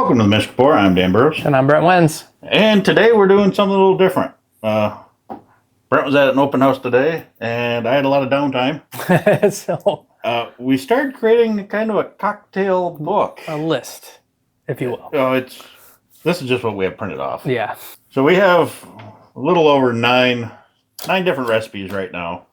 Welcome to the Michigan Pour. I'm Dan Burrows. And I'm Brent Wenz. And today we're doing something a little different. Brent was at an open house today, and I had a lot of downtime. So we started creating kind of a cocktail book. a list, if you will. This is just what we have printed off. Yeah. So we have a little over nine different recipes right now,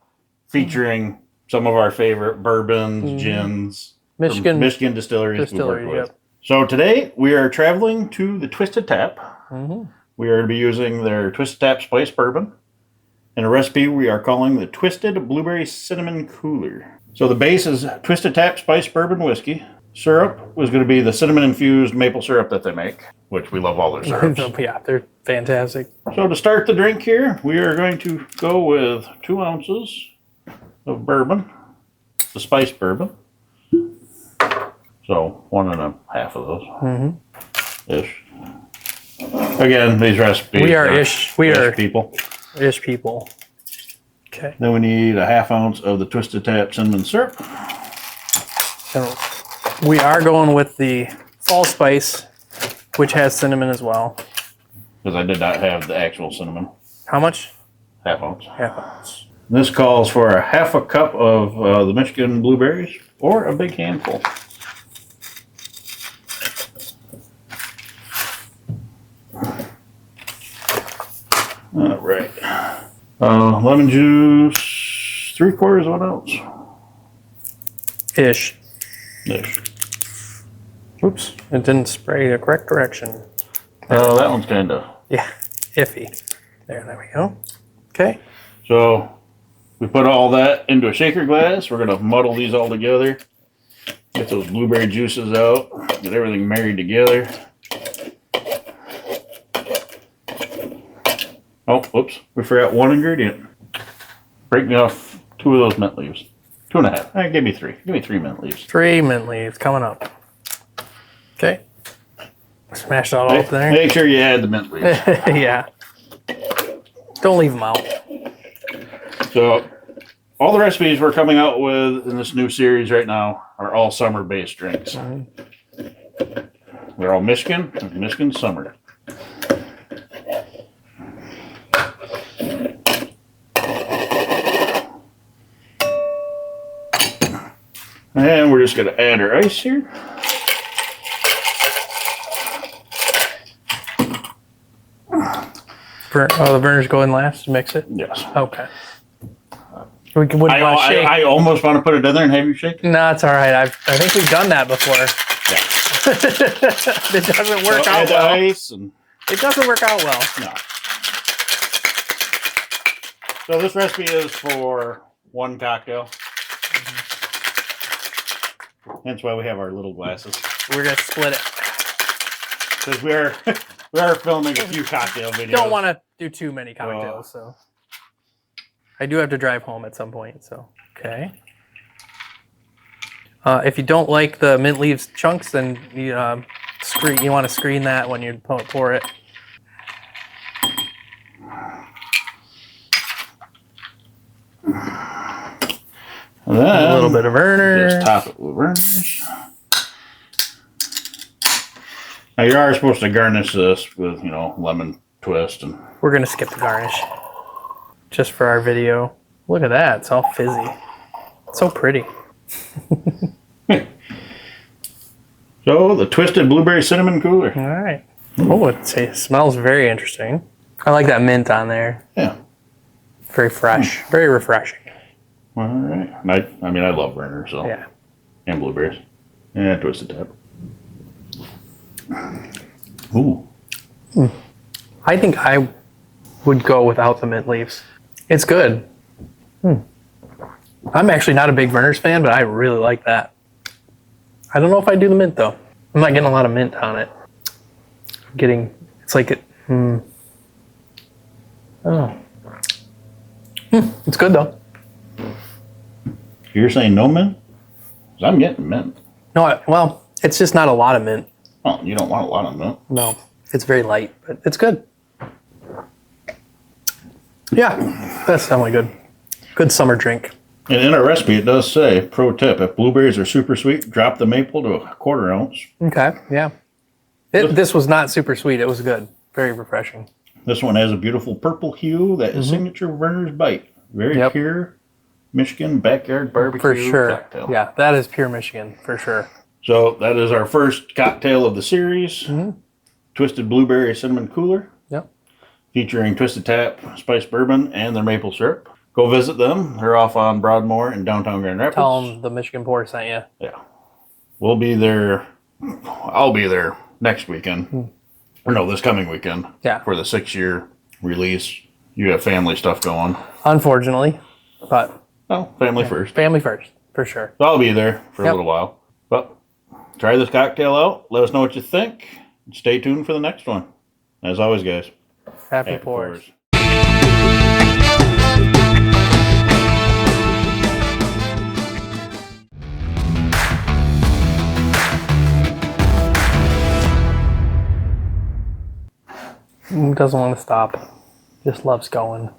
featuring some of our favorite bourbons, gins, from Michigan distilleries we work with. Yep. So today we are traveling to the Twisted Tap. Mm-hmm. We are to be using their Twisted Tap Spice Bourbon. And a recipe we are calling the Twisted Blueberry Cinnamon Cooler. So the base is Twisted Tap Spice Bourbon Whiskey. Syrup was going to be the cinnamon-infused maple syrup that they make, which we love all their syrups. Yeah, they're fantastic. So to start the drink here, we are going to go with 2 ounces of bourbon, the spice bourbon. So 1.5 of those, ish. Again, these recipes. We are ish people. Ish people. Okay. Then we need 1/2 ounce of the Twisted Tap cinnamon syrup. So we are going with the fall spice, which has cinnamon as well. Because I did not have the actual cinnamon. How much? 1/2 ounce. 1/2 ounce. This calls for 1/2 cup of the Michigan blueberries, or a big handful. All right. Lemon juice, 3/4 of an ounce. Ish. Ish. Oops, it didn't spray the correct direction. That one's kind of. Yeah, iffy. There we go. Okay. So we put all that into a shaker glass. We're gonna muddle these all together. Get those blueberry juices out. Get everything married together. Oh, whoops. We forgot one ingredient. Break me off 2 of those mint leaves. 2.5. Give me 3. Give me 3 mint leaves. 3 mint leaves coming up. Okay. Smash that all up there. Make sure you add the mint leaves. Yeah. Don't leave them out. So, all the recipes we're coming out with in this new series right now are all summer-based drinks. They're all Michigan summer. And we're just going to add our ice here. The burner's going last to mix it? Yes. Okay. We can, shake. I almost want to put it in there and have you shake. No, it's all right. I think we've done that before. Yeah. It doesn't work out well. Ice and It doesn't work out well. no. So this recipe is for 1 cocktail. Hence why we have our little glasses. We're gonna split it. Because we are filming a few cocktail videos. Don't want to do too many cocktails, so I do have to drive home at some point. So okay. If you don't like the mint leaves chunks, then you want to screen that when you pour it. And then A little bit of Werner. just top it with Werner's. Now you are supposed to garnish this with, lemon twist and. We're gonna skip the garnish, just for our video. Look at that; it's all fizzy. It's so pretty. So the Twisted Blueberry Cinnamon Cooler. All right. Oh, it smells very interesting. I like that mint on there. Yeah. Very fresh. Very refreshing. All right. I love Werner, so. Yeah. And blueberries. And Twisted Tap. Ooh. I think I would go without the mint leaves. It's good. I'm actually not a big Werner's fan, but I really like that. I don't know if I do the mint though. I'm not getting a lot of mint on it. It's like it. Oh. It's good though. You're saying no mint? 'Cause I'm getting mint. No, well, it's just not a lot of mint. Oh, you don't want a lot of mint. No, it's very light, but it's good. Yeah, that's definitely good. Good summer drink. And in our recipe, it does say, pro tip, if blueberries are super sweet, drop the maple to a 1/4 ounce. Okay, yeah. This was not super sweet. It was good. Very refreshing. This one has a beautiful purple hue that is signature Werner's Bite. Very pure Michigan backyard barbecue For sure. cocktail. Yeah, that is pure Michigan for sure. So that is our first cocktail of the series. Twisted Blueberry Cinnamon Cooler. Yep. Featuring Twisted Tap Spiced Bourbon and their maple syrup. Go visit them. They're off on Broadmoor in downtown Grand Rapids. Tell them the Michigan Pour sent you. Yeah. We'll be there. I'll be there next weekend. Or no, this coming weekend. Yeah. For the 6-year release. You have family stuff going. Unfortunately, but Well, family first. family first, for sure. So I'll be there for a little while. But try this cocktail out. Let us know what you think. Stay tuned for the next one. As always, guys. Happy pours. Doesn't want to stop. Just loves going.